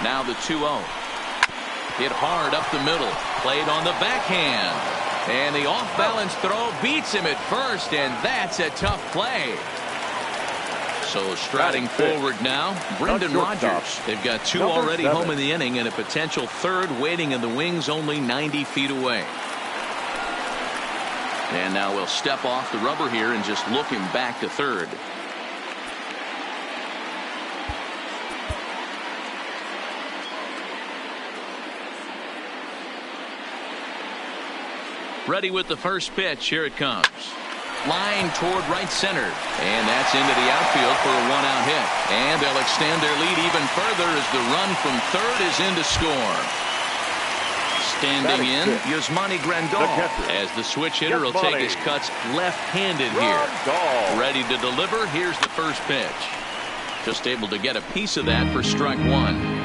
Now the 2-0. Hit hard up the middle. Played on the backhand. And the off-balance throw beats him at first, and that's a tough play. So striding forward now, Brendan Rodgers. They've got 2 already home in the inning and a potential third waiting in the wings only 90 feet away. And now we'll step off the rubber here and just look him back to third. Ready with the first pitch. Here it comes. Line toward right center. And that's into the outfield for a 1-out hit. And they'll extend their lead even further as the run from third is in to score. Standing in, Yasmani Grandal, as the switch hitter will take his cuts left-handed here. Ready to deliver. Here's the first pitch. Just able to get a piece of that for strike one.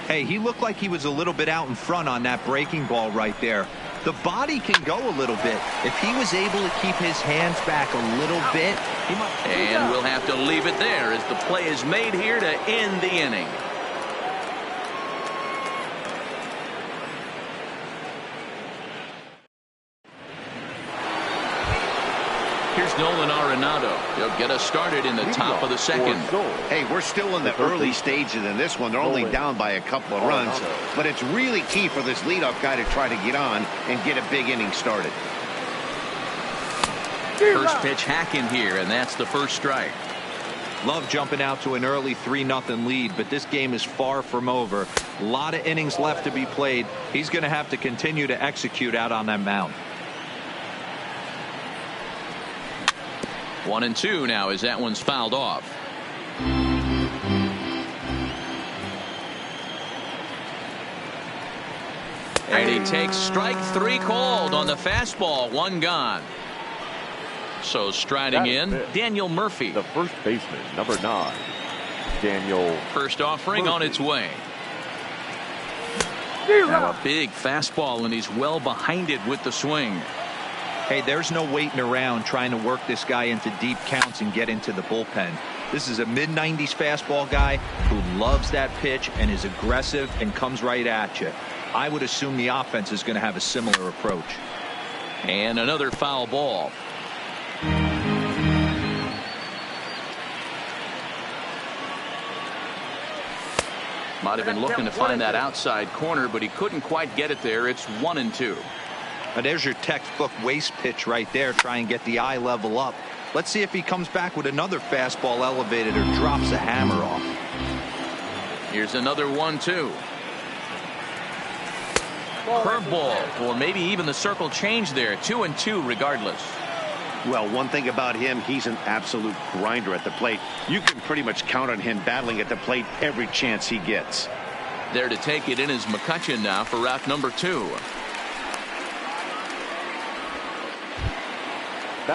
Hey, he looked like he was a little bit out in front on that breaking ball right there. The body can go a little bit. If he was able to keep his hands back a little bit, he might. And we'll have to leave it there as the play is made here to end the inning. Here's Nolan Arenado. He'll get us started in the top of the second. Hey, we're still in the early stages in this one. They're only down by a couple of runs, but it's really key for this leadoff guy to try to get on and get a big inning started. First pitch hacking here, and that's the first strike. Love jumping out to an early 3-0 lead, but this game is far from over. A lot of innings left to be played. He's going to have to continue to execute out on that mound. 1-2 now as that one's fouled off. And he takes strike 3 called on the fastball. 1 gone. So striding in, Daniel Murphy. The first baseman, number 9, Daniel. First offering on its way. Now a big fastball, and he's well behind it with the swing. Hey, there's no waiting around trying to work this guy into deep counts and get into the bullpen. This is a mid-90s fastball guy who loves that pitch and is aggressive and comes right at you. I would assume the offense is going to have a similar approach. And another foul ball. Might have been looking to find that outside corner, but he couldn't quite get it there. It's 1-2. Now there's your textbook waste pitch right there. Try and get the eye level up. Let's see if he comes back with another fastball elevated or drops a hammer off. Here's another 1-2. Curveball, or maybe even the circle change there. 2-2 regardless. Well, one thing about him, he's an absolute grinder at the plate. You can pretty much count on him battling at the plate every chance he gets. There to take it in is McCutchen now for route number 2.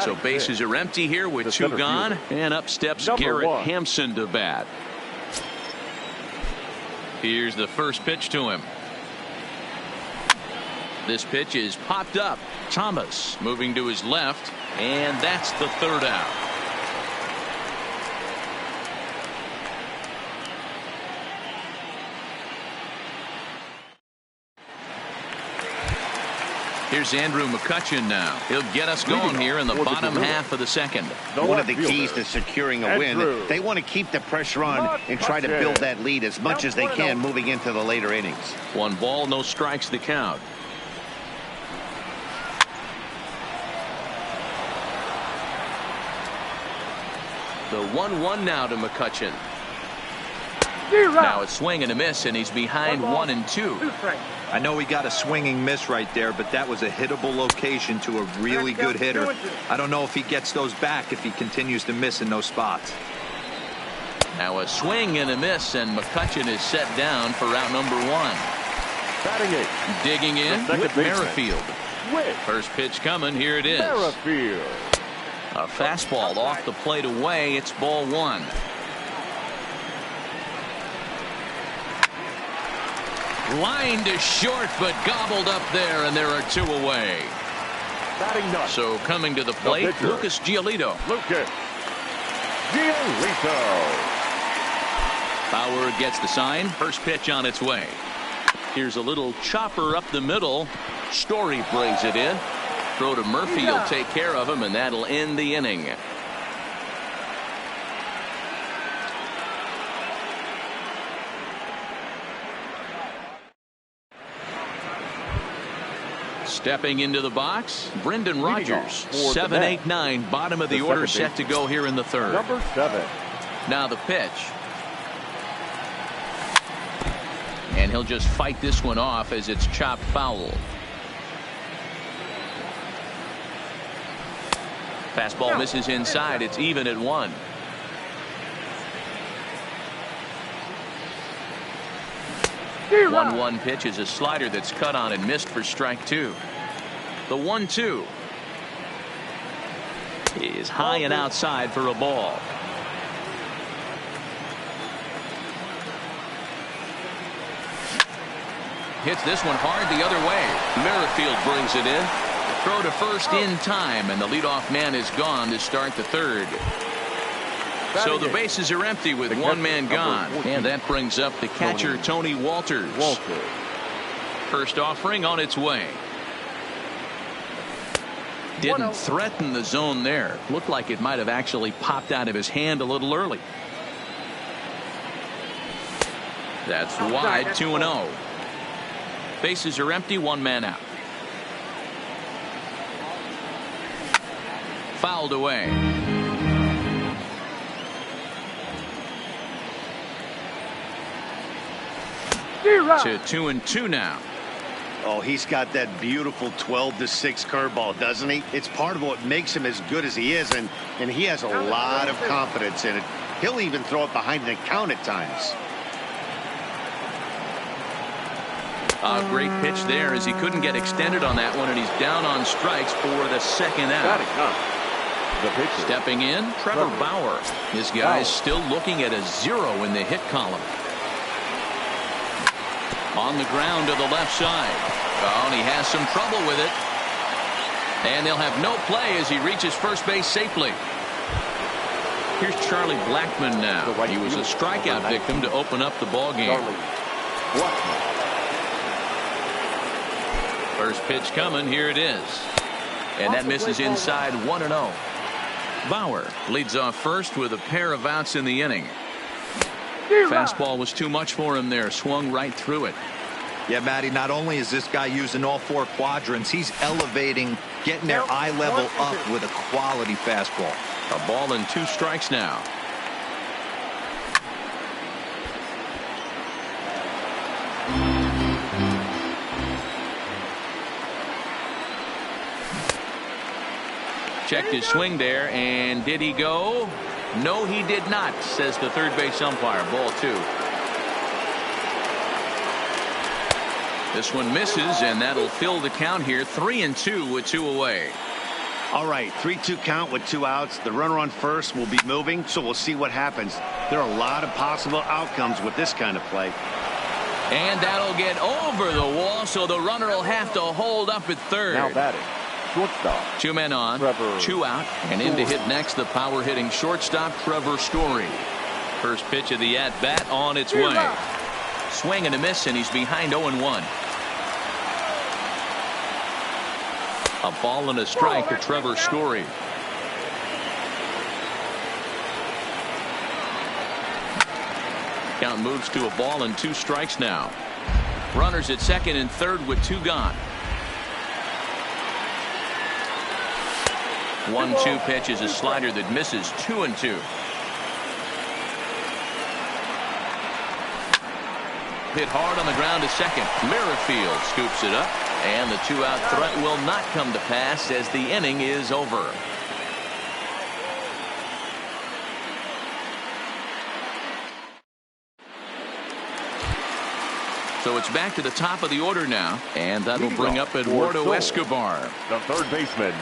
So bases are empty here with 2 gone, and up steps Garrett Hampson to bat. Here's the first pitch to him. This pitch is popped up. Thomas moving to his left, and that's the 3rd out. Here's Andrew McCutchen now. He'll get us going here in the bottom half of the second. One of the keys to securing a win, they want to keep the pressure on and try to build that lead as much as they can moving into the later innings. 1 ball, no strikes to count. The 1-1 now to McCutchen. Now a swing and a miss, and he's behind 1-2. I know he got a swinging miss right there, but that was a hittable location to a really good hitter. I don't know if he gets those back if he continues to miss in those spots. Now a swing and a miss, and McCutchen is set down for route number 1. Batting it. Digging in with Merrifield. First pitch coming. Here it is. Merrifield. A fastball off the plate away. It's ball 1. Line to short, but gobbled up there, and there are 2 away. Batting nuts. So coming to the plate, Lucas Giolito. Lucas. Bauer gets the sign. First pitch on its way. Here's a little chopper up the middle. Story brings it in. Throw to Murphy. He'll take care of him, and that'll end the inning. Stepping into the box, Brendan Rodgers. 7, 8, 9, bottom of the order, set to go here in the third. Number 7. Now the pitch. And he'll just fight this one off as it's chopped foul. Fastball misses inside. It's even at 1. The 1-1 pitch is a slider that's cut on and missed for strike 2. The 1-2 is high and outside for a ball. Hits this one hard the other way. Merrifield brings it in. Throw to first in time, and the leadoff man is gone to start the third. So the bases are empty with one man gone, and that brings up the catcher, Tony Walters. First offering on its way. Didn't threaten the zone there. Looked like it might have actually popped out of his hand a little early. That's wide, 2-0. Bases are empty, one man out. Fouled away. To 2-2 now. Oh, he's got that beautiful 12-6 curveball, doesn't he? It's part of what makes him as good as he is, and he has a lot of confidence in it. He'll even throw it behind the count at times. A great pitch there as he couldn't get extended on that one, and he's down on strikes for the second out. Stepping in, Trevor Bauer. This guy's still looking at a 0 in the hit column. On the ground to the left side. Oh, and he has some trouble with it. And they'll have no play as he reaches first base safely. Here's Charlie Blackmon now. He was a strikeout victim to open up the ball game. First pitch coming. Here it is. And that misses inside, 1-0. Bauer leads off first with a pair of outs in the inning. Fastball was too much for him there. Swung right through it. Yeah, Matty, not only is this guy using all 4 quadrants, he's elevating, getting their eye level up with a quality fastball. A ball and 2 strikes now. Checked his swing there, and did he go? No, he did not, says the third base umpire. Ball 2. This one misses, and that'll fill the count here. 3-2 with 2 away. All right, 3-2 count with 2 outs. The runner on first will be moving, so we'll see what happens. There are a lot of possible outcomes with this kind of play. And that'll get over the wall, so the runner will have to hold up at third. Now batting, shortstop. 2 men on, Trevor 2 out, and in to hit next the power hitting shortstop Trevor Story. First pitch of the at bat on its way. Swing and a miss, and he's behind 0-1. A ball and a strike to Trevor Story. Count moves to a ball and 2 strikes now. Runners at second and third with 2 gone. 1-2 pitch is a slider that misses. 2-2. Hit hard on the ground to second. Merrifield scoops it up, and the 2-out threat will not come to pass as the inning is over. So it's back to the top of the order now, and that'll bring up Eduardo Escobar. The third baseman,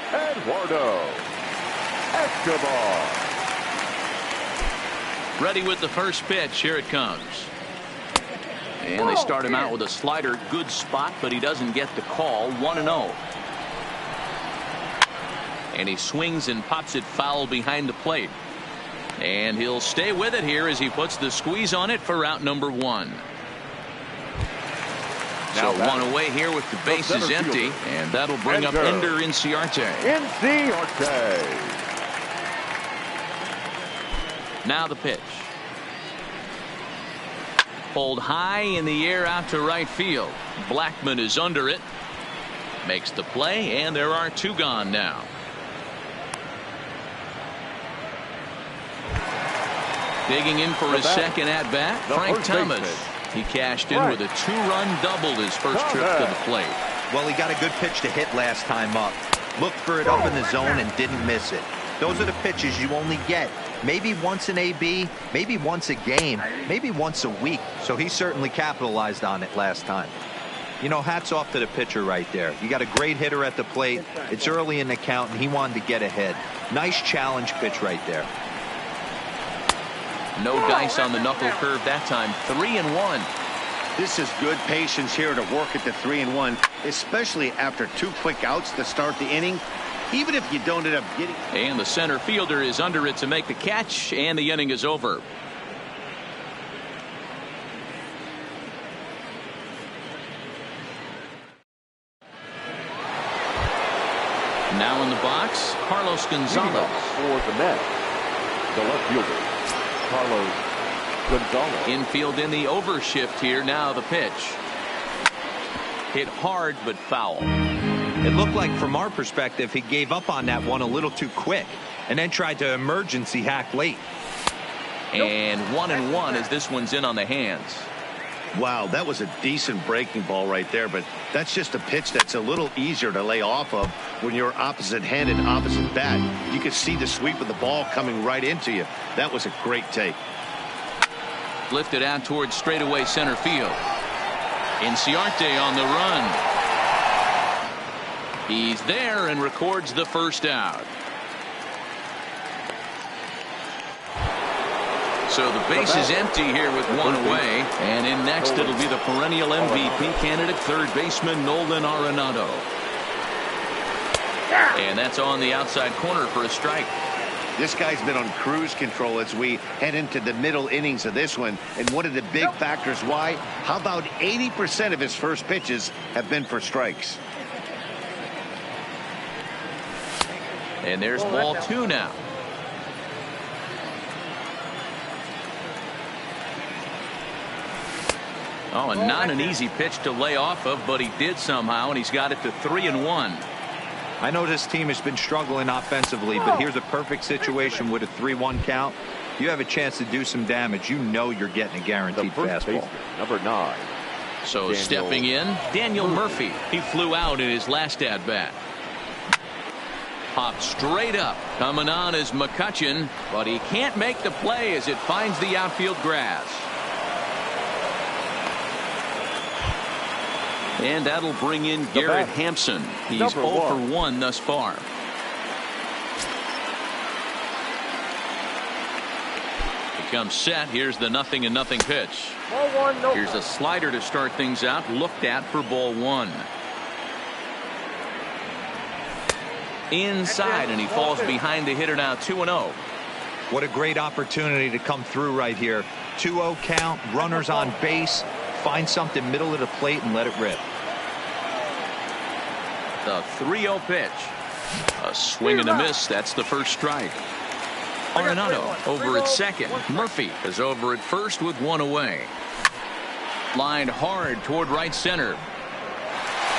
Eduardo Escobar. Ready with the first pitch. Here it comes. And they start him out with a slider. Good spot, but he doesn't get the call. 1-0. And he swings and pops it foul behind the plate. And he'll stay with it here as he puts the squeeze on it for out number 1. So one away here with the bases empty, and that'll bring up Ender Inciarte. Now the pitch. Pulled high in the air out to right field. Blackman is under it. Makes the play, and there are 2 gone now. Digging in for his second at-bat, Frank Thomas. He cashed in with a 2-run double his first trip to the plate. Well, he got a good pitch to hit last time up. Looked for it up in the zone and didn't miss it. Those are the pitches you only get maybe once in AB, maybe once a game, maybe once a week. So he certainly capitalized on it last time. You know, hats off to the pitcher right there. You got a great hitter at the plate. It's early in the count, and he wanted to get ahead. Nice challenge pitch right there. No dice on the knuckle curve that time. 3-1. This is good patience here to work at the 3-1, especially after 2 quick outs to start the inning. Even if you don't end up getting. And the center fielder is under it to make the catch, and the inning is over. Now in the box, Carlos Gonzalez. For the Mets, the left fielder, Carlos Gonzalez. Infield in the overshift here. Now the pitch. Hit hard but foul. It looked like from our perspective he gave up on that one a little too quick and then tried to emergency hack late. And 1-1 as this one's in on the hands. Wow, that was a decent breaking ball right there, but that's just a pitch that's a little easier to lay off of when you're opposite-handed, opposite bat. You can see the sweep of the ball coming right into you. That was a great take. Lifted out towards straightaway center field. Inciarte on the run. He's there and records the first out. So the base is empty here with 1 away. And in next it'll be the perennial MVP candidate, third baseman Nolan Arenado. And that's on the outside corner for a strike. This guy's been on cruise control as we head into the middle innings of this one. And one of the big factors why, how about 80% of his first pitches have been for strikes? And there's ball 2 now. Oh, and not an easy pitch to lay off of, but he did somehow, and he's got it to 3-1. I know this team has been struggling offensively, but here's a perfect situation with a 3-1 count. You have a chance to do some damage. You know you're getting a guaranteed fastball. Number 9. So stepping in, Daniel Murphy. He flew out in his last at-bat. Popped straight up. Coming on is McCutchen, but he can't make the play as it finds the outfield grass. And that'll bring in Garrett Hampson. He's 0 for 1 thus far. Becomes set. Here's the 0-0 pitch. Here's a slider to start things out. Looked at for ball 1. Inside, and he falls behind the hitter now. 2-0. What a great opportunity to come through right here. 2-0 count, runners on base. Find something middle of the plate and let it rip. The 3-0 pitch. A swing and a miss. That's the first strike. Arenado over at second. Murphy is over at first with 1 away. Lined hard toward right center.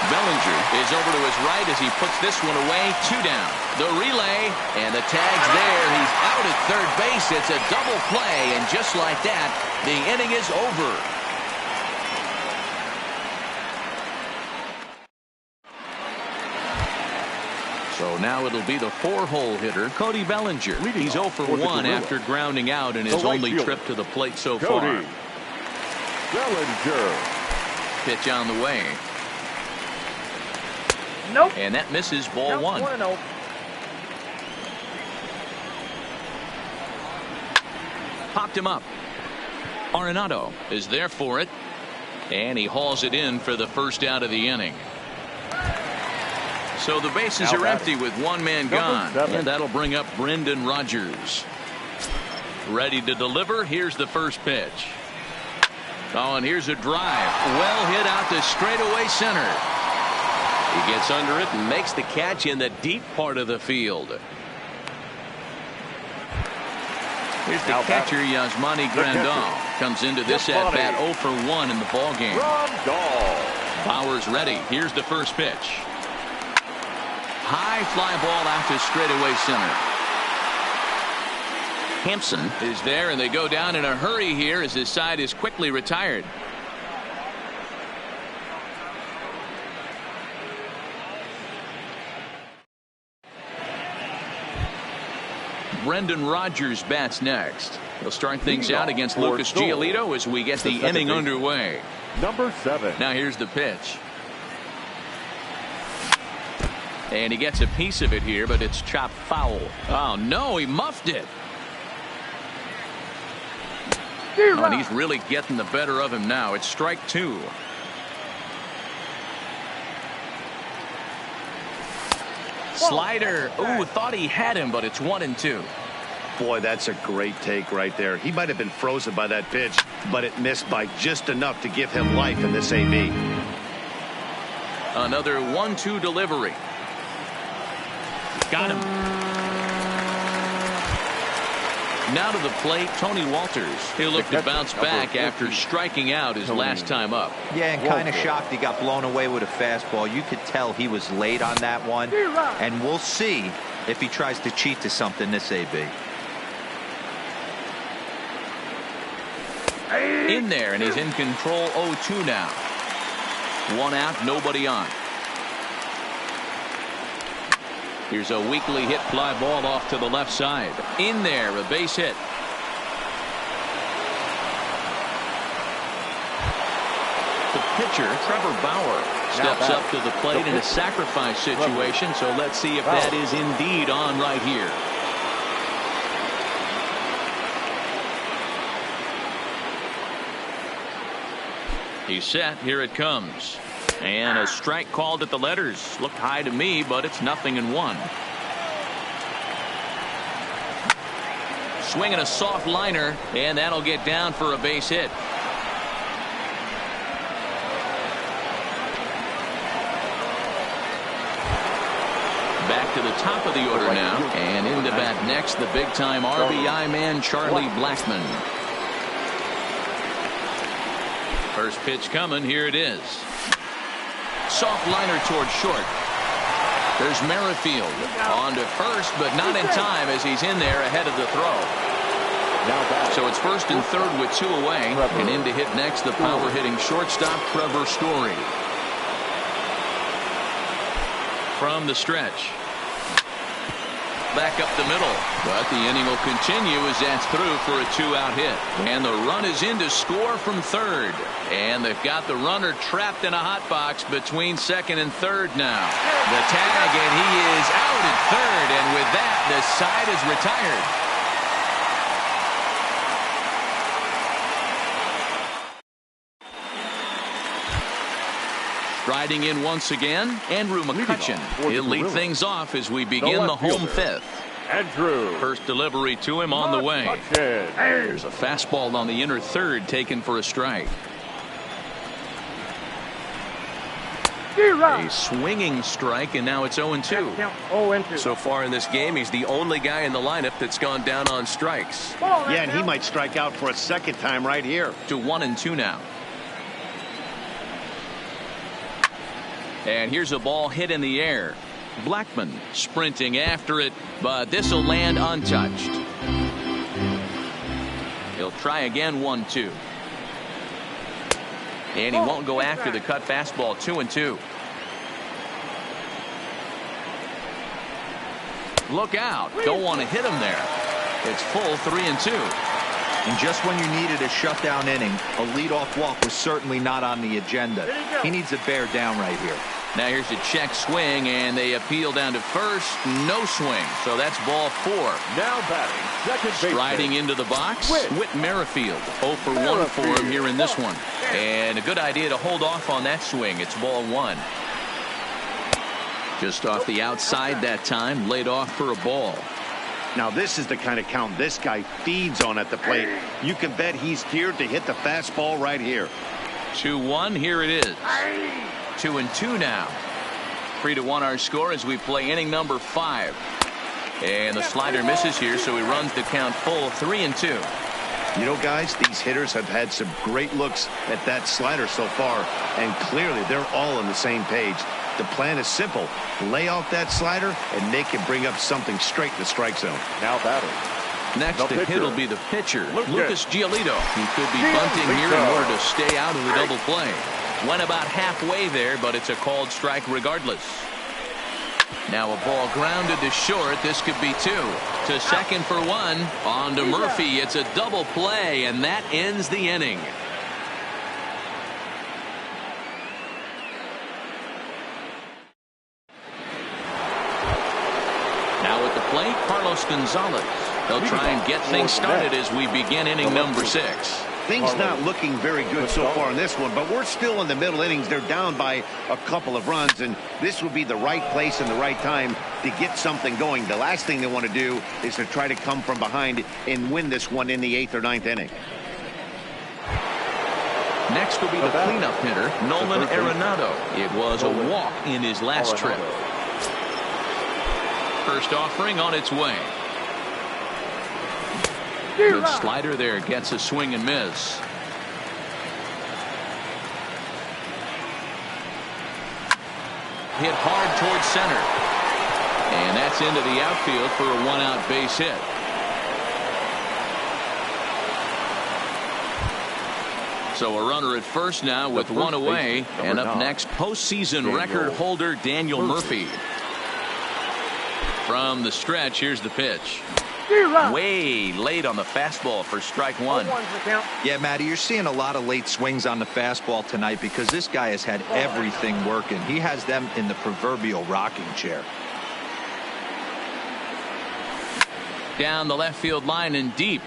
Bellinger is over to his right as he puts this one away. 2 down. The relay and the tag's there. He's out at third base. It's a double play, and just like that, the inning is over. So now it'll be the 4-hole hitter, Cody Bellinger. He's 0 for 1 after grounding out in his only trip to the plate so far. Bellinger. Pitch on the way. Nope. And that misses ball 1. 1-0. Popped him up. Arenado is there for it. And he hauls it in for the first out of the inning. So the bases are empty with 1 man gone. And that'll bring up Brendan Rodgers. Ready to deliver. Here's the first pitch. Oh, and here's a drive. Well hit out to straightaway center. He gets under it and makes the catch in the deep part of the field. Here's the catcher, Yasmani Grandal. Comes into this at-bat 0 for 1 in the ballgame. Bauer's ready. Here's the first pitch. High fly ball out to straightaway center. Hampson is there, and they go down in a hurry here as his side is quickly retired. Brendan Rodgers bats next. He'll start things out against Lucas Giolito as we get the inning underway. Number 7. Now here's the pitch. And he gets a piece of it here, but it's chopped foul. Oh, no, he muffed it. Oh, and he's really getting the better of him now. It's strike 2. Slider. Ooh, thought he had him, but it's 1-2. Boy, that's a great take right there. He might have been frozen by that pitch, but it missed by just enough to give him life in this AB. Another 1-2 delivery. Got him. Now to the plate, Tony Walters. He'll look to bounce back after striking out his last time up. Yeah, and kind of shocked he got blown away with a fastball. You could tell he was late on that one. And we'll see if he tries to cheat to something this AB. In there, and he's in control. 0-2 now. 1 out, nobody on. Here's a weakly hit fly ball off to the left side. In there, a base hit. The pitcher, Trevor Bauer, steps up to the plate in a sacrifice situation, so let's see if that is indeed on right here. He's set. Here it comes. And a strike called at the letters. Looked high to me, but it's 0-1. Swinging a soft liner, and that'll get down for a base hit. Back to the top of the order now, and into bat next, the big-time RBI man, Charlie Blackmon. First pitch coming. Here it is. Soft liner toward short. There's Merrifield on to first, but not in time as he's in there ahead of the throw. So it's first and third with 2 away, and in to hit next the power hitting shortstop Trevor Story. From the stretch. Back up the middle, but the inning will continue as that's through for a 2-out hit. And the run is in to score from third. And they've got the runner trapped in a hot box between second and third now. The tag, and he is out at third, and with that, the side is retired. Striding in once again, Andrew McCutchen. He'll lead things off as we begin the home fifth. Andrew. First delivery to him on the way. There's a fastball on the inner third taken for a strike. A swinging strike, and now it's 0-2. So far in this game, he's the only guy in the lineup that's gone down on strikes. Yeah, and he might strike out for a second time right here. To 1-2 now. And here's a ball hit in the air. Blackmon sprinting after it, but this will land untouched. He'll try again. 1-2. And he won't go after the cut fastball. 2-2. Look out. Don't want to hit him there. It's full 3-2. And just when you needed a shutdown inning, a leadoff walk was certainly not on the agenda. He needs to bear down right here. Now here's a check swing, and they appeal down to first. No swing. So that's ball 4. Now batting second base. Striding into the box, Whit Merrifield. 0 for 1 for him here in this one. And a good idea to hold off on that swing. It's ball 1. Just off the outside that time, laid off for a ball. Now, this is the kind of count this guy feeds on at the plate. You can bet he's geared to hit the fastball right here. 2-1, here it is. 2-2 now. 3-1 our score as we play inning number 5. And the slider misses here, so he runs the count full 3-2. You know, guys, these hitters have had some great looks at that slider so far, and clearly they're all on the same page. The plan is simple. Lay off that slider and make him bring up something straight in the strike zone. Now batting. Next to hit will be the pitcher, Lucas Giolito. He could be Giolito. bunting here in order to stay out of the double play. Went about halfway there, but it's a called strike regardless. Now a ball grounded to short. This could be 2. To second for 1. On to Murphy. It's a double play, and that ends the inning. Now at the plate, Carlos Gonzalez. They'll try and get things started as we begin inning number 6. Things not looking very good so far in this one, but we're still in the middle innings. They're down by a couple of runs, and this would be the right place and the right time to get something going. The last thing they want to do is to try to come from behind and win this one in the 8th or 9th inning. Next will be the cleanup hitter, Nolan Arenado. It was a walk in his last trip. First offering on its way. Good slider there, gets a swing and miss. Hit hard towards center. And that's into the outfield for a 1-out base hit. So a runner at first now with 1 away. And up next, postseason record holder Daniel Murphy. From the stretch, here's the pitch. Way late on the fastball for strike 1. Yeah, Matty, you're seeing a lot of late swings on the fastball tonight because this guy has had everything working. He has them in the proverbial rocking chair. Down the left field line and deep.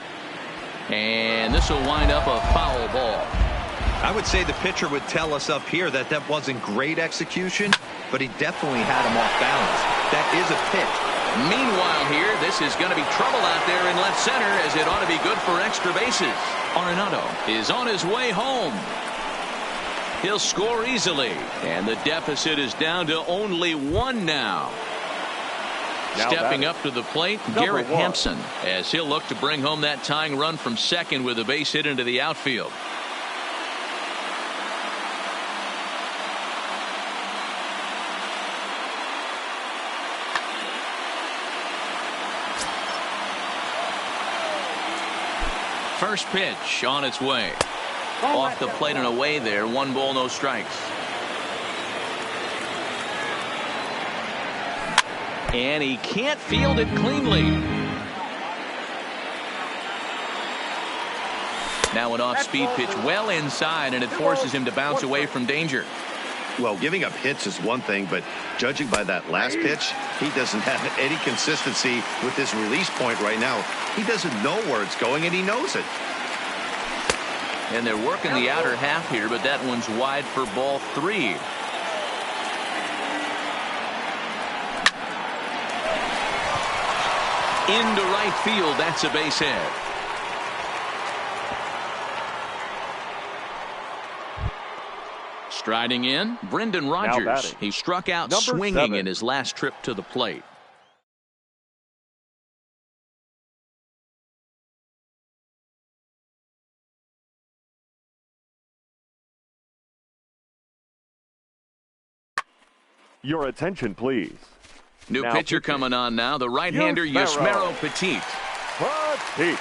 And this will wind up a foul ball. I would say the pitcher would tell us up here that that wasn't great execution, but he definitely had him off balance. That is a pitch. Meanwhile here, this is going to be trouble out there in left center as it ought to be good for extra bases. Arenado is on his way home. He'll score easily, and the deficit is down to only 1 now. Stepping up to the plate, Garrett Hampson, as he'll look to bring home that tying run from second with a base hit into the outfield. First pitch on its way. Off the plate and away there. 1 ball, no strikes. And he can't field it cleanly. Now an off-speed pitch well inside, and it forces him to bounce away from danger. Well, giving up hits is one thing, but judging by that last pitch, he doesn't have any consistency with this release point right now. He doesn't know where it's going, and he knows it. And they're working the outer half here, but that one's wide for ball 3. Into right field, that's a base hit. Striding in, Brendan Rodgers. He struck out swinging 7. in his last trip to the plate. Your attention, please. New Now pitcher pitching. coming on now, the right-hander Yusmeiro Yusmeiro Petit. Petit.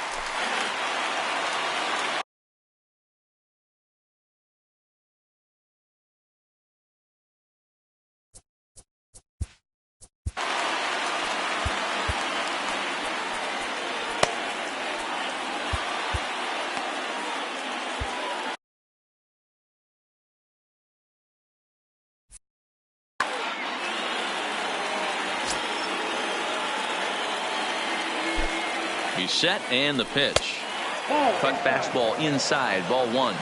He's set, and the pitch. Cut fastball inside, ball 1.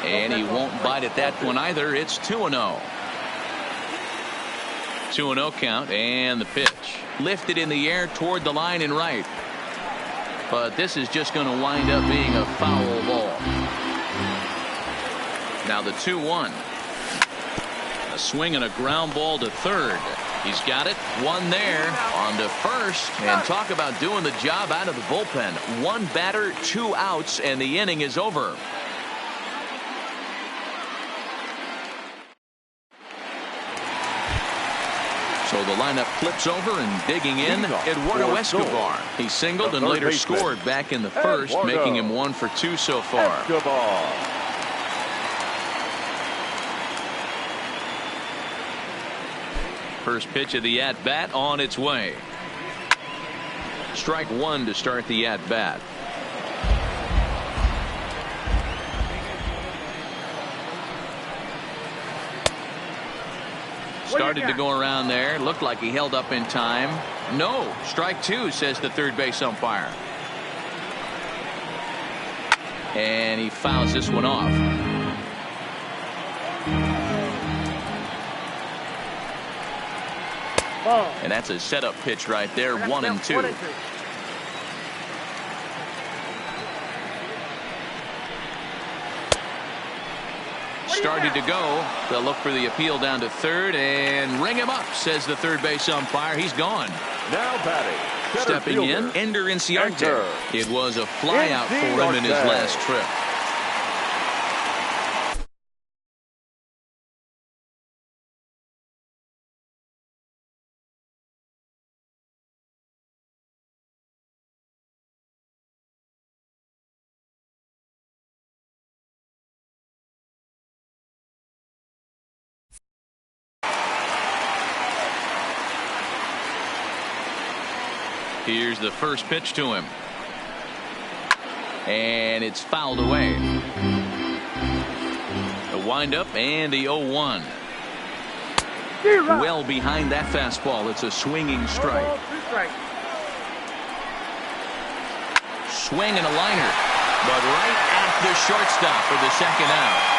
And he won't bite at that one either. It's 2-0. 2-0 count, and the pitch. Lifted in the air toward the line and right. But this is just going to wind up being a foul ball. Now the 2-1. A swing and a ground ball to third. He's got it. One there. On to first. And talk about doing the job out of the bullpen. One batter, 2 outs, and the inning is over. So the lineup flips over, and digging in, Eduardo Escobar. He singled and later scored back in the first, making him 1 for 2 so far. First pitch of the at-bat on its way. Strike 1 to start the at-bat. Started to go around there. Looked like he held up in time. No. Strike 2, says the third base umpire. And he fouls this one off. And that's a setup pitch right there. 1-2. Started to go. They'll look for the appeal down to third and ring him up, says the third base umpire. He's gone. Now batting. Stepping in, Ender Inciarte. It was a flyout for him in his last trip. Here's the first pitch to him. And it's fouled away. The windup and the 0-1. Well behind that fastball. It's a swinging strike. Swing and a liner. But right at the shortstop for the second out.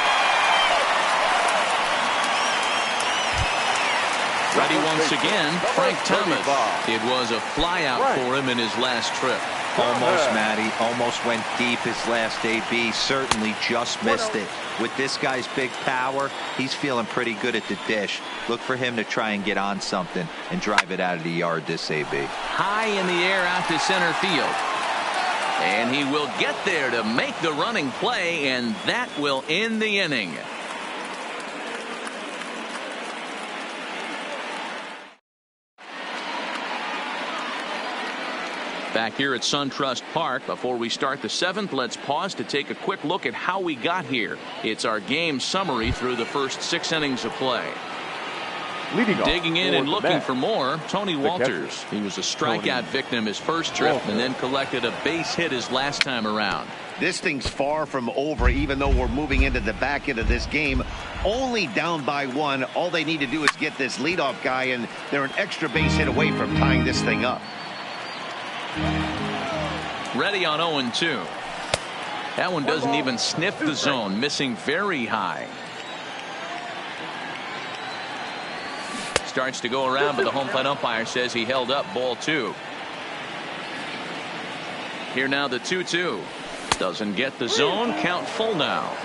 Ready once again, Frank Thomas. It was a flyout for him in his last trip. Almost, Matty. Almost went deep his last AB. Certainly just missed it. With this guy's big power, he's feeling pretty good at the dish. Look for him to try and get on something and drive it out of the yard this AB. High in the air out to center field. And he will get there to make the running play, and that will end the inning. Back here at SunTrust Park, before we start the 7th, let's pause to take a quick look at how we got here. It's our game summary through the first 6 innings of play. Digging in and looking for more, Tony Walters. He was a strikeout victim his first trip and then collected a base hit his last time around. This thing's far from over, even though we're moving into the back end of this game. Only down by 1. All they need to do is get this leadoff guy, and they're an extra base hit away from tying this thing up. Ready on 0-2. That one doesn't even sniff the zone, missing very high. Starts to go around, but the home plate umpire says he held up ball 2. Here now the 2-2. Doesn't get the zone. Count full now.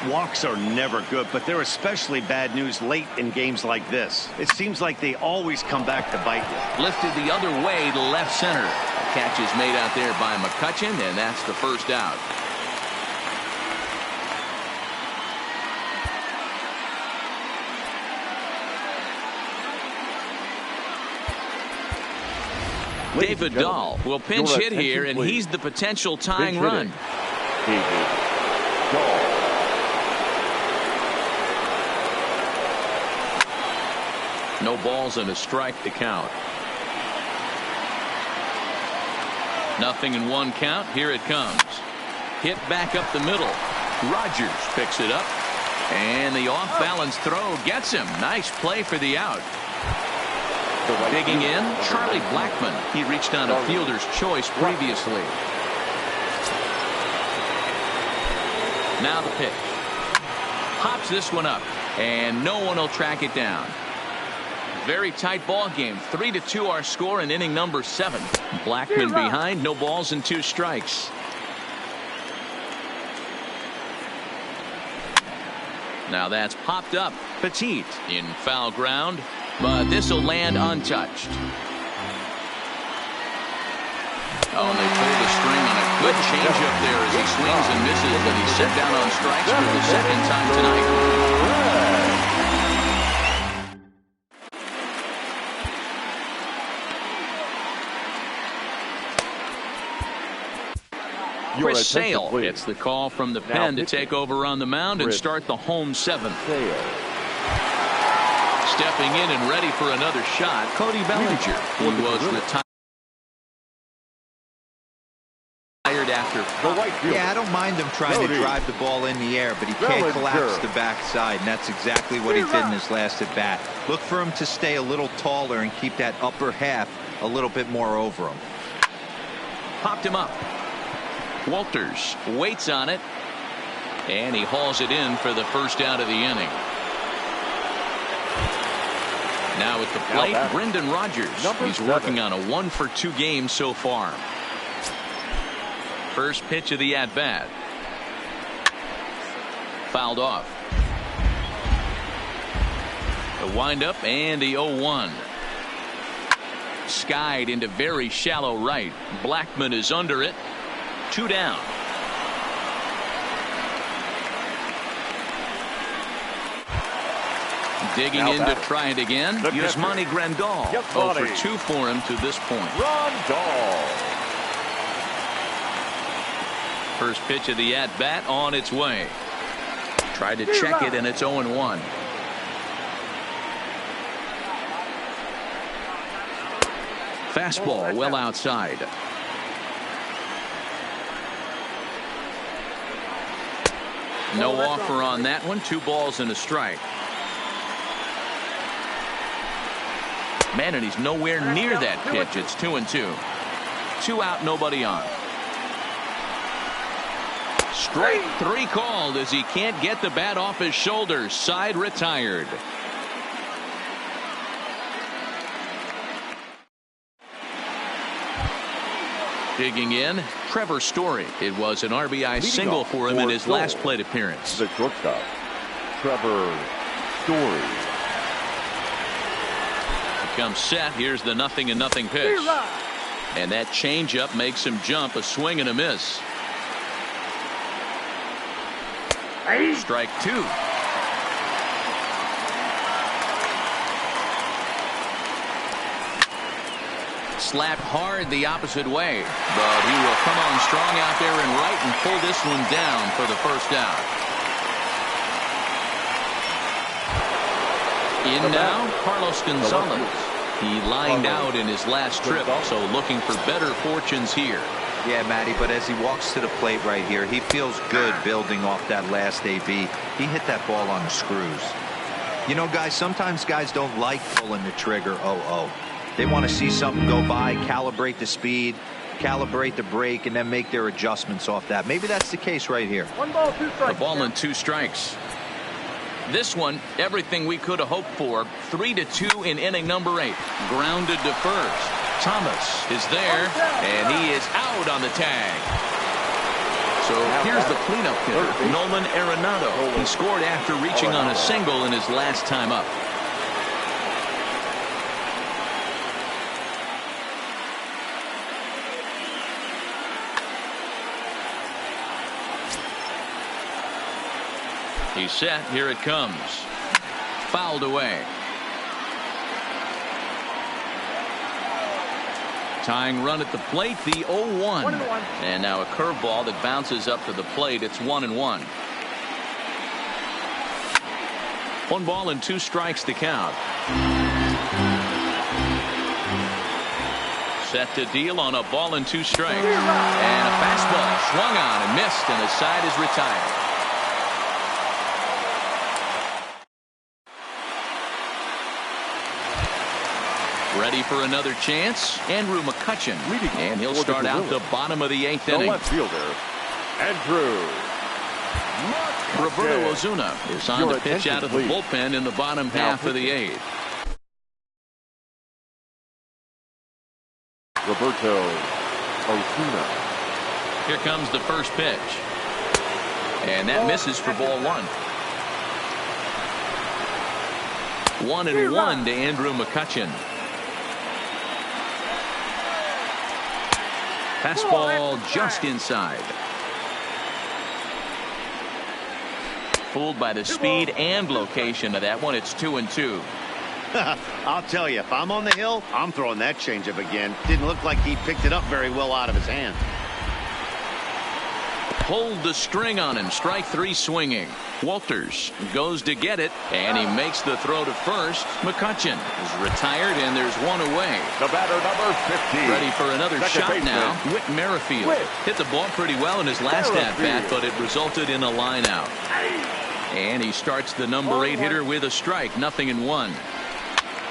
Walks are never good, but they're especially bad news late in games like this. It seems like they always come back to bite you. Lifted the other way to left center. A catch is made out there by McCutchen, and that's the first out. David Dahl will pinch hit here, and he's the potential tying run. David Dahl. No balls and a strike to count. Nothing in 1 count. Here it comes. Hit back up the middle. Rogers picks it up. And the off-balance throw gets him. Nice play for the out. Digging in, Charlie Blackmon. He reached on a fielder's choice previously. Now the pitch. Pops this one up. And no one will track it down. Very tight ball game. 3-2 our score in inning number 7. Blackman behind. No balls and 2 strikes. Now that's popped up. Petit in foul ground, but this will land untouched. Oh, and they pull the string on a good changeup there as he swings and misses, but he's set down on strikes for the 2nd time tonight. Chris Sale gets the call from the pen to take over on the mound and start the home 7th. Stepping in and ready for another shot, Cody Bellinger. He was retired after. Yeah, I don't mind him trying to drive the ball in the air, but he can't collapse the backside, and that's exactly what he did in his last at bat. Look for him to stay a little taller and keep that upper half a little bit more over him. Popped him up. Walters waits on it, and he hauls it in for the first out of the inning. Now at the plate, Brendan Rodgers. He's working on a 1-for-2 game so far. First pitch of the at-bat. Fouled off. The windup and the 0-1. Skied into very shallow right. Blackman is under it. 2 down. Digging in to try it again. Yasmani Grandal. 0-for-2 for him to this point. First pitch of the at-bat on its way. Tried to check it, and it's 0-1. Fastball well outside. No offer on that one. 2 balls and a strike. Man, and he's nowhere near that pitch. It's 2-2. 2 out, nobody on. Strike 3 called as he can't get the bat off his shoulders. Side retired. Digging in, Trevor Story. It was an RBI single for him in his last plate appearance. The shortstop, Trevor Story. Comes set. Here's the 0-0 pitch. And that changeup makes him jump. A swing and a miss. Strike 2. Slapped hard the opposite way, but he will come on strong out there and right and pull this one down for the first out. In now, Carlos Gonzalez. He lined out in his last trip, so looking for better fortunes here. Yeah, Matty, but as he walks to the plate right here, he feels good building off that last AB. He hit that ball on the screws. You know, guys, sometimes guys don't like pulling the trigger 0-0. They want to see something go by, calibrate the speed, calibrate the brake, and then make their adjustments off that. Maybe that's the case right here. 1 ball, 2 strikes. The ball and 2 strikes. This one, everything we could have hoped for. 3-2 in inning number 8. Grounded to first. Thomas is there, and he is out on the tag. So here's the cleanup hitter, Nolan Arenado. He scored after reaching on a single in his last time up. He's set. Here it comes. Fouled away. Tying run at the plate, the 0-1. And now a curveball that bounces up to the plate. It's 1-1. 1 ball and 2 strikes to count. Set to deal on a ball and 2 strikes. And a fastball swung on and missed, and the side is retired. Ready for another chance, Andrew McCutchen, and he'll start out the bottom of the 8th inning. The left fielder, Andrew Roberto Ozuna is on the pitch out of the bullpen in the bottom half of the 8th. Roberto Osuna. Here comes the first pitch. And that misses for ball one. 1-1 to Andrew McCutchen. Fastball just inside. Fooled by the speed and location of that one. It's 2-2. I'll tell you, if I'm on the hill, I'm throwing that changeup again. Didn't look like he picked it up very well out of his hand. Pulled the string on him. Strike three swinging. Walters goes to get it, and he makes the throw to first. McCutchen is retired, and there's one away. The batter, number 15. Ready for another Second shot baseman, now. Whit Merrifield hit the ball pretty well in his last at-bat, but it resulted in a line out. And he starts the number 8 hitter with a strike. 0-1.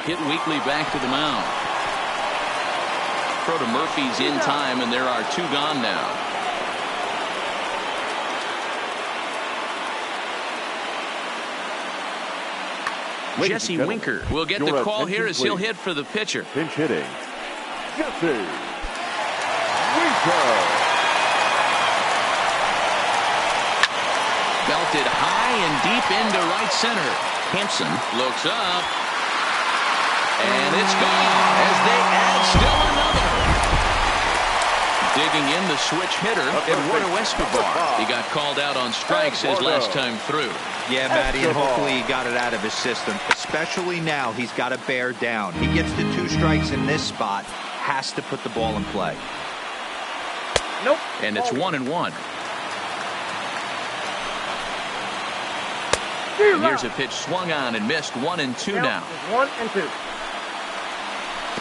Hit Weekly back to the mound. Throw to Murphy's in time, and there are 2 gone now. Jesse Winker will get the call here as he'll hit for the pitcher. Pinch hitting, Jesse Winker. Belted high and deep into right center. Hampson looks up. And it's gone as they add still another. Digging in the switch hitter, Eduardo Escobar. He got called out on strikes his last time through. Yeah, Matty, and hopefully he got it out of his system. Especially now, he's got to bear down. He gets the 2 strikes in this spot, has to put the ball in play. Nope. And it's 1-1. Here's a pitch swung on and missed. 1-2 now. 1-2.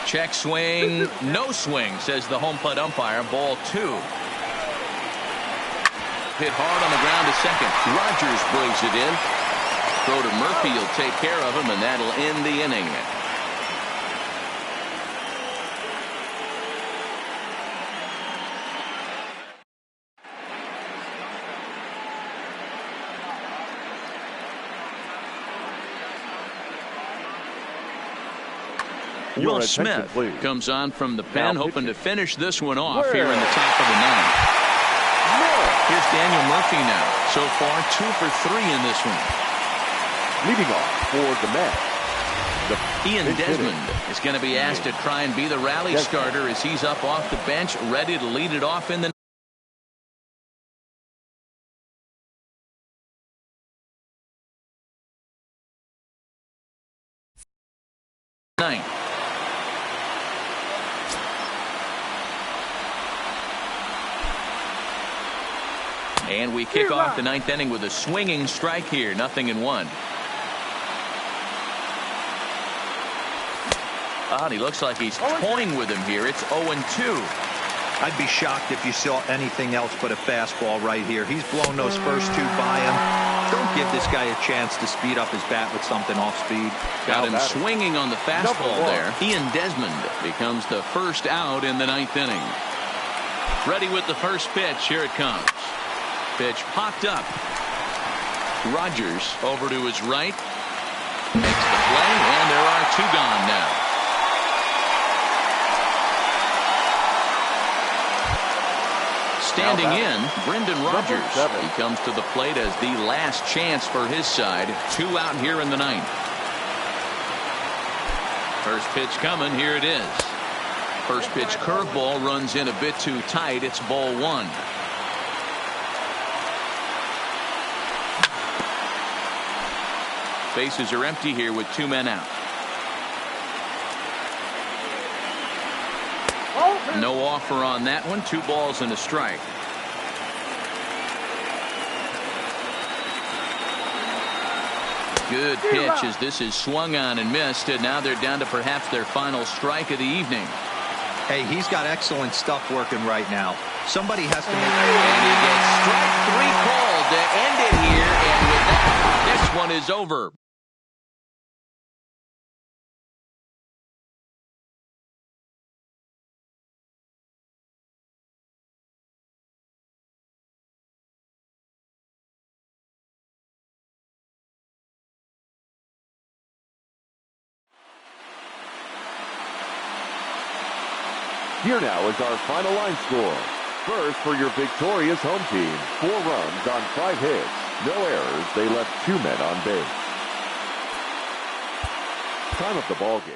Check swing, no swing, says the home plate umpire. Ball 2. Hit hard on the ground to second. Rogers brings it in. Throw to Murphy. He'll take care of him, and that'll end the inning. Will Smith comes on from the pen, hoping to finish this one off here in the top of the 9th. Here's Daniel Murphy now. So far, 2 for 3 in this one. Leading off for the Mets, Ian Desmond is going to be asked to try and be the rally starter as he's up off the bench, ready to lead it off in the ninth. And we kick off the 9th inning with a swinging strike here. 0-1. And he looks like he's toying with him here. It's 0-2. I'd be shocked if you saw anything else but a fastball right here. He's blown those first 2 by him. Don't give this guy a chance to speed up his bat with something off speed. Got him swinging on the fastball there. Ian Desmond becomes the first out in the 9th inning. Ready with the first pitch. Here it comes. Pitch popped up. Rogers over to his right. Makes the play, and there are 2 gone now. Standing in, Brendan Rogers. He comes to the plate as the last chance for his side. 2 out here in the 9th. First pitch coming. Here it is. First pitch curveball runs in a bit too tight. It's ball 1. Bases are empty here with 2 men out. No offer on that one. 2 balls and a strike. Good pitch as this is swung on and missed, and now they're down to perhaps their final strike of the evening. Hey, he's got excellent stuff working right now. Somebody has to make And he gets strike 3 called to end it here, and with that, this one is over. Here now is our final line score. First, for your victorious home team, 4 runs on 5 hits. No errors. They left 2 men on base. Time of the ball game.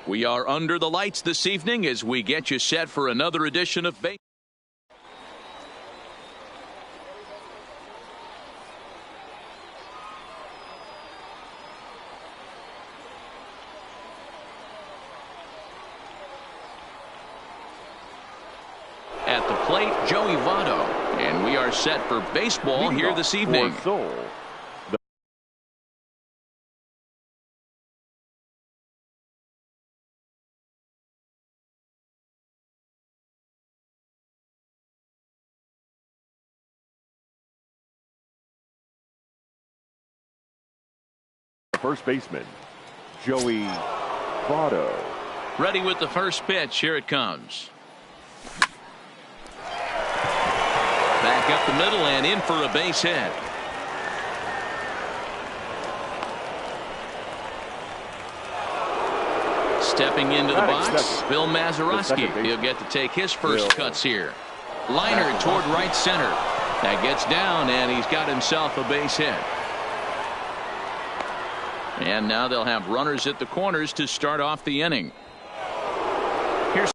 We are under the lights this evening as we get you set for another edition of baseball. At the plate, Joey Votto, and we are set for baseball here this evening. First baseman, Joey Votto. Ready with the first pitch. Here it comes. Back up the middle and in for a base hit. Stepping into the box, Bill Mazeroski. He'll get to take his first cuts here. Liner toward right center. That gets down, and he's got himself a base hit. And now they'll have runners at the corners to start off the inning. Here's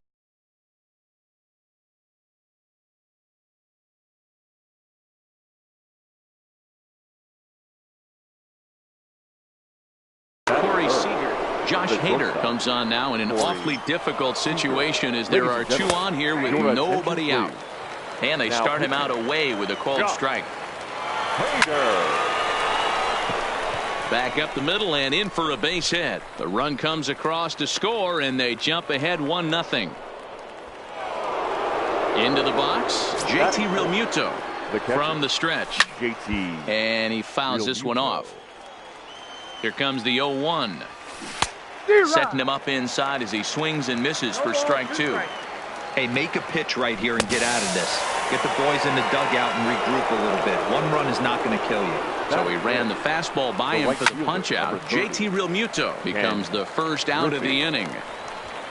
Corey Seager. Josh Hader comes on now in an awfully difficult situation as there are two on here with nobody out. And they start him out away with a called strike. Hader. Back up the middle and in for a base hit. The run comes across to score, and they jump ahead 1-0. Into the box, JT Realmuto from the stretch. And he fouls this one off. Here comes the 0-1. Setting him up inside as he swings and misses for strike two. Hey, make a pitch right here and get out of this. Get the boys in the dugout and regroup a little bit. One run is not going to kill you. So he ran the fastball by him for the punch out. JT Realmuto becomes the first out of the inning.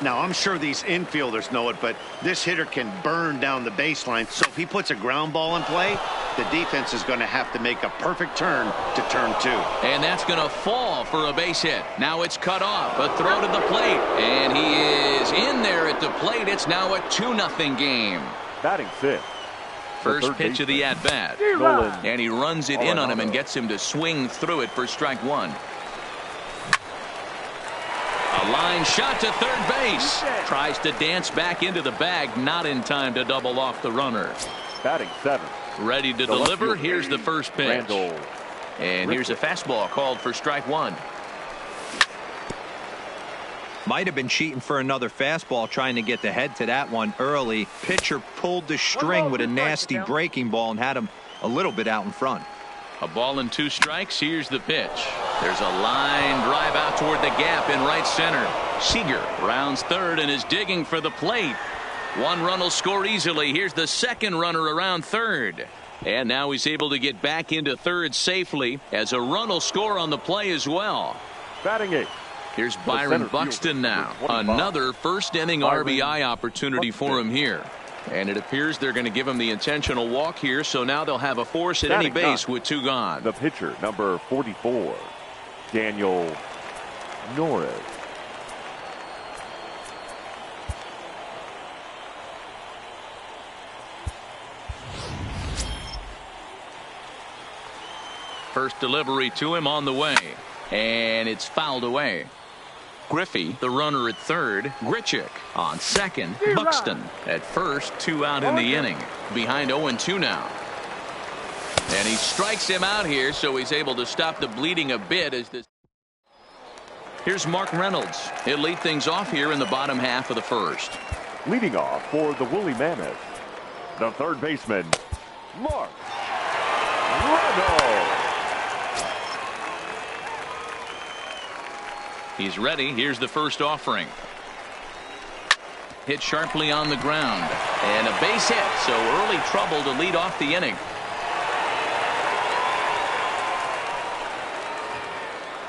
Now, I'm sure these infielders know it, but this hitter can burn down the baseline. So if he puts a ground ball in play, the defense is going to have to make a perfect turn to turn two. And that's going to fall for a base hit. Now it's cut off. A throw to the plate. And he is in there at the plate. It's now a 2-0 game. Batting fifth. First pitch of the at-bat. And he runs it in on him and gets him to swing through it for strike one. A line shot to third base. Tries to dance back into the bag. Not in time to double off the runner. Batting seventh. Ready to deliver. Here's the first pitch. And here's a fastball called for strike one. Might have been cheating for another fastball, trying to get the head to that one early. Pitcher pulled the string with a nasty breaking ball and had him a little bit out in front. A ball and 2 strikes. Here's the pitch. There's a line drive out toward the gap in right center. Seager rounds third and is digging for the plate. One run will score easily. Here's the second runner around third. And now he's able to get back into third safely as a run will score on the play as well. Batting eighth. Here's Byron Buxton now. Another first inning RBI opportunity for him here. And it appears they're going to give him the intentional walk here, so now they'll have a force at any base with 2 gone. The pitcher, number 44, Daniel Norris. First delivery to him on the way. And it's fouled away. Griffey, the runner at third. Grichuk on second. Buxton at first. 2 out in the inning. Behind 0-2 now. And he strikes him out here, so he's able to stop the bleeding a bit as this. Here's Mark Reynolds. He'll lead things off here in the bottom half of the first. Leading off for the Woolly Mammoth, the third baseman, Mark Reynolds. He's ready. Here's the first offering. Hit sharply on the ground. And a base hit. So early trouble to lead off the inning.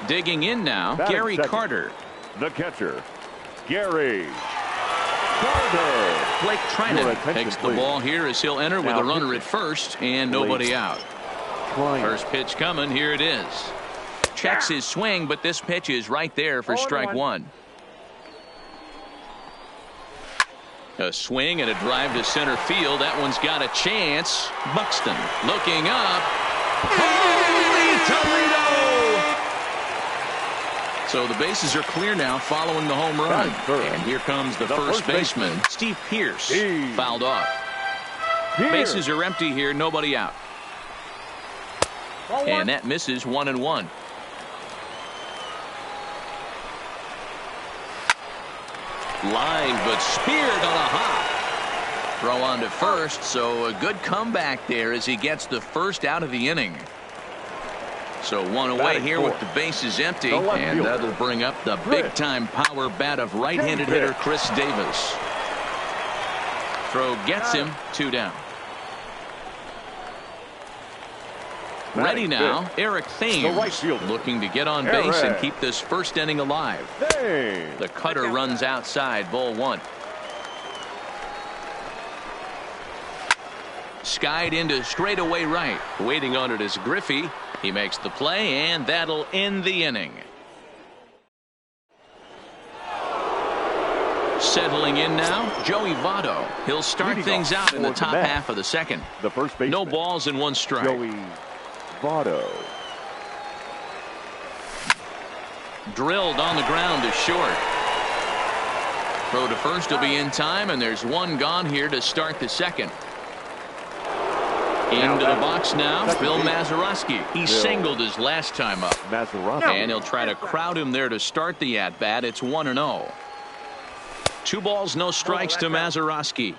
Digging in now, Gary Carter. The catcher, Gary Carter. Blake Trinan takes the ball here as he'll enter with a runner at first and nobody out. First pitch coming. Here it is. Checks his swing, but this pitch is right there for strike one. A swing and a drive to center field. That one's got a chance. Buxton looking up. Holy Toledo! So the bases are clear now following the home run. And here comes the first baseman, Steve Pierce, fouled off. Bases are empty here, nobody out. And that misses 1-1. Line, but speared on a hop. Throw on to first, so a good comeback there as he gets the first out of the inning. So one away here with the bases empty, and that'll bring up the big-time power bat of right-handed hitter Chris Davis. Throw gets him, 2 down. Ready now, Eric Thames looking to get on base and keep this first inning alive. The cutter runs outside, ball 1. Skied into straightaway right. Waiting on it is Griffey. He makes the play, and that'll end the inning. Settling in now, Joey Votto. He'll start things out in the top half of the second. The first baseman, no balls and 1 strike. Joey Votto. Drilled on the ground to short. Throw to first will be in time, and there's 1 gone here to start the second. Into the box now, Bill Mazeroski. He singled his last time up. And he'll try to crowd him there to start the at-bat. It's 1-0. 2 balls, no strikes to Mazeroski.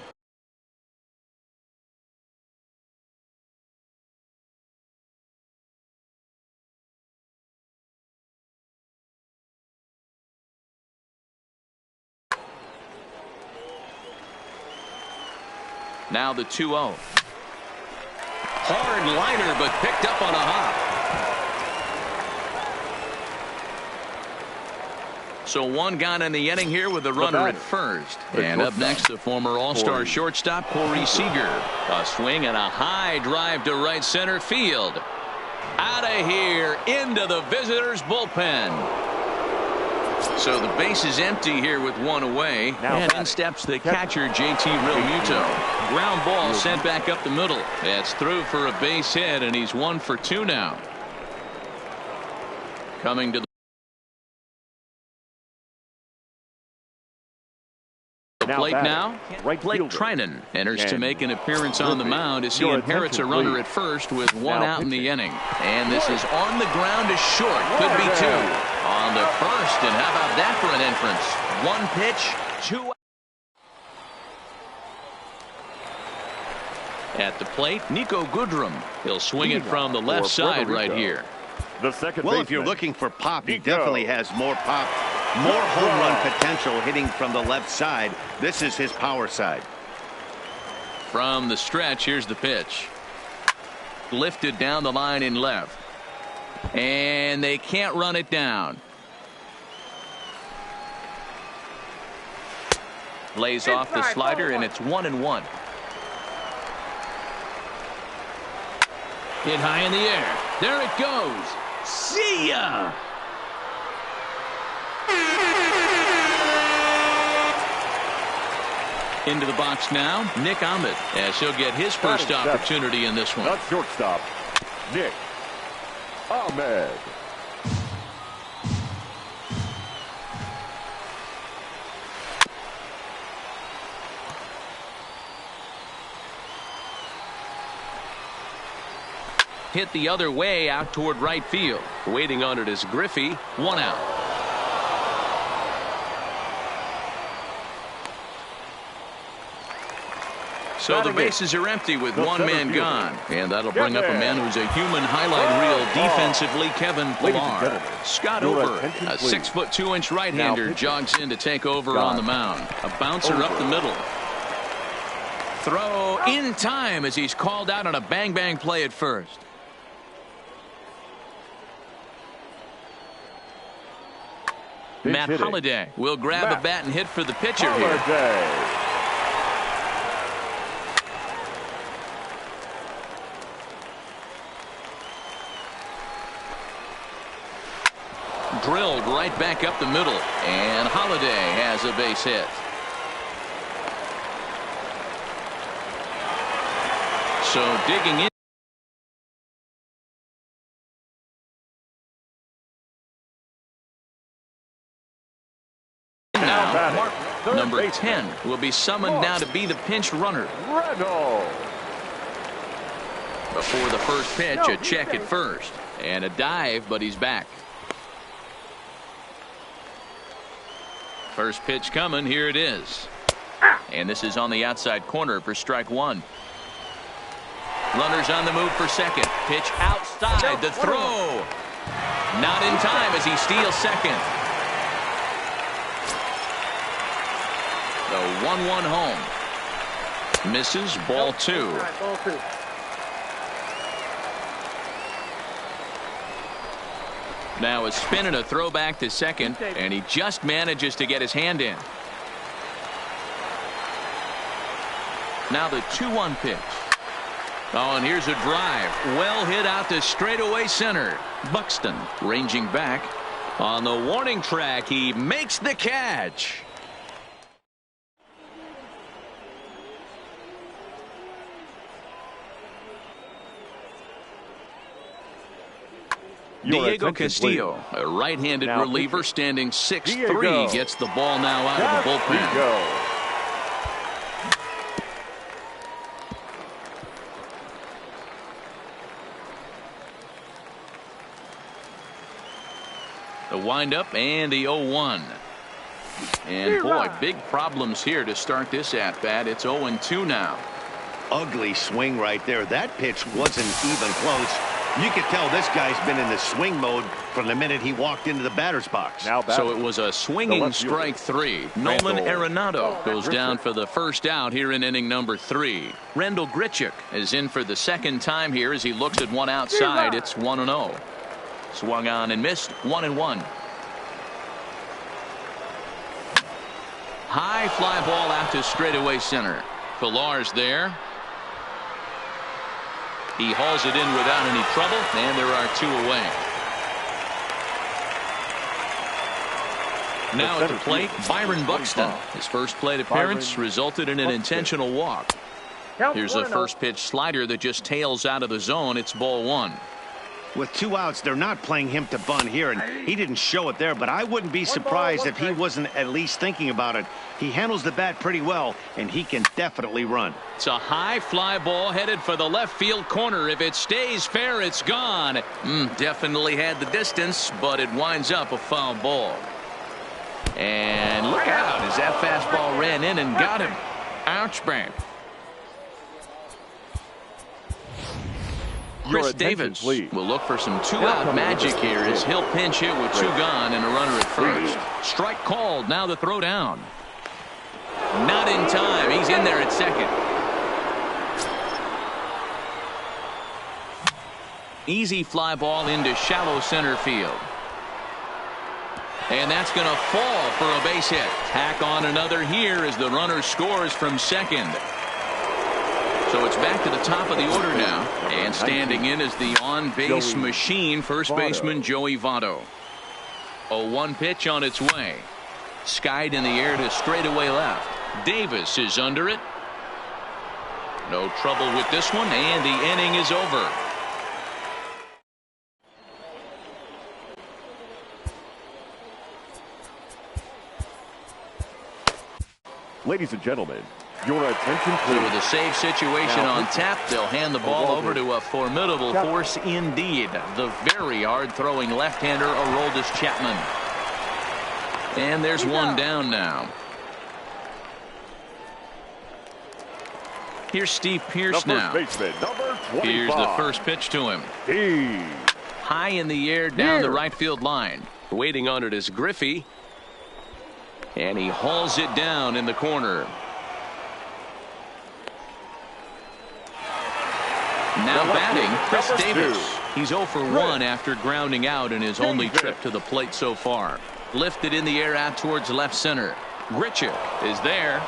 Now the 2-0. Hard liner, but picked up on a hop. So 1 gone in the inning here with the runner at first. And up next, the former All-Star shortstop, Corey Seager. A swing and a high drive to right center field. Out of here, into the visitors' bullpen. So the base is empty here with 1 away. And in steps the catcher, JT Realmuto. Ground ball sent back up the middle. That's through for a base hit, and he's 1 for 2 now. Coming to the plate now, Blake Trinan enters to make an appearance on the mound as he inherits a runner at first with 1 out in the inning. And this is on the ground to short. Could be 2 on the first. And how about that for an entrance? 1 pitch, 2 out. At the plate, Nico Goodrum. He'll swing it from the left side right here. Well, if you're looking for pop, he definitely has more pop. More home run potential hitting from the left side. This is his power side. From the stretch, here's the pitch. Lifted down the line in left. And they can't run it down. Lays off the slider, and it's 1-1. Hit high in the air. There it goes. See ya! Into the box now, Nick Ahmed, as he'll get his first opportunity in this one. Not shortstop, Nick Ahmed. Hit the other way out toward right field. Waiting on it is Griffey. 1 out. So the bases are empty with 1 man gone. And that'll bring up a man who's a human highlight reel defensively, Kevin Pillar. Scott Over, a 6'2" right-hander, jogs in to take over on the mound. A bouncer up the middle. Throw in time as he's called out on a bang-bang play at first. Matt Holliday will grab a bat and hit for the pitcher here. Drilled right back up the middle, and Holliday has a base hit. So digging in now, number 10 will be summoned now to be the pinch runner. Before the first pitch, a check at first. And a dive, but he's back. First pitch coming. Here it is. And this is on the outside corner for strike one. Runners on the move for second. Pitch outside. The throw. Not in time as he steals second. The 1-1 home. Misses. Ball two. Now a spin and a throw back to second, and he just manages to get his hand in. Now the 2-1 pitch. Oh, and here's a drive. Well hit out to straightaway center. Buxton ranging back. On the warning track, he makes the catch. Diego Castillo, a right-handed reliever standing 6'3", gets the ball now out of the bullpen. The windup and the 0-1. And boy, big problems here to start this at-bat. It's 0-2 now. Ugly swing right there. That pitch wasn't even close. You could tell this guy's been in the swing mode from the minute he walked into the batter's box. So it was a swinging strike three. Nolan Arenado goes down for the first out here in inning number 3. Randall Grichuk is in for the second time here as he looks at one outside. It's 1-0. Swung on and missed. 1-1. High fly ball out to straightaway center. Pillar's there. He hauls it in without any trouble, and there are 2 away. Now at the plate, Byron Buxton. His first plate appearance resulted in an intentional walk. Here's a first pitch slider that just tails out of the zone. It's ball 1. With 2 outs, they're not playing him to bunt here, and he didn't show it there, but I wouldn't be surprised if he wasn't at least thinking about it. He handles the bat pretty well, and he can definitely run. It's a high fly ball headed for the left field corner. If it stays fair, it's gone. Definitely had the distance, but it winds up a foul ball. And look out as that fastball ran in and got him. Ouch bang. Chris Davis will look for some 2-out magic here as he'll pinch hit with 2 gone and a runner at first. Strike called. Now the throw down. Not in time. He's in there at second. Easy fly ball into shallow center field. And that's going to fall for a base hit. Tack on another here as the runner scores from second. So it's back to the top of the order now. And standing in is the on-base machine, first baseman Joey Votto. 0-1 pitch on its way. Skied in the air to straightaway left. Davis is under it. No trouble with this one, and the inning is over. Ladies and gentlemen, your attention please. So with a save situation on tap, they'll hand the ball over to a formidable force indeed. The very hard-throwing left-hander, Aroldis Chapman. And there's one down now. Here's Steve Pearce now. Here's the first pitch to him. High in the air down the right field line. Waiting on it is Griffey. And he hauls it down in the corner. Now batting, Chris Davis. He's 0 for 1 after grounding out in his only trip to the plate so far. Lifted in the air out towards left center. Grichuk is there.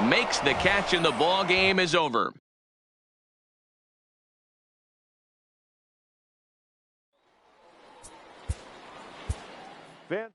Makes the catch, and the ball game is over. Fans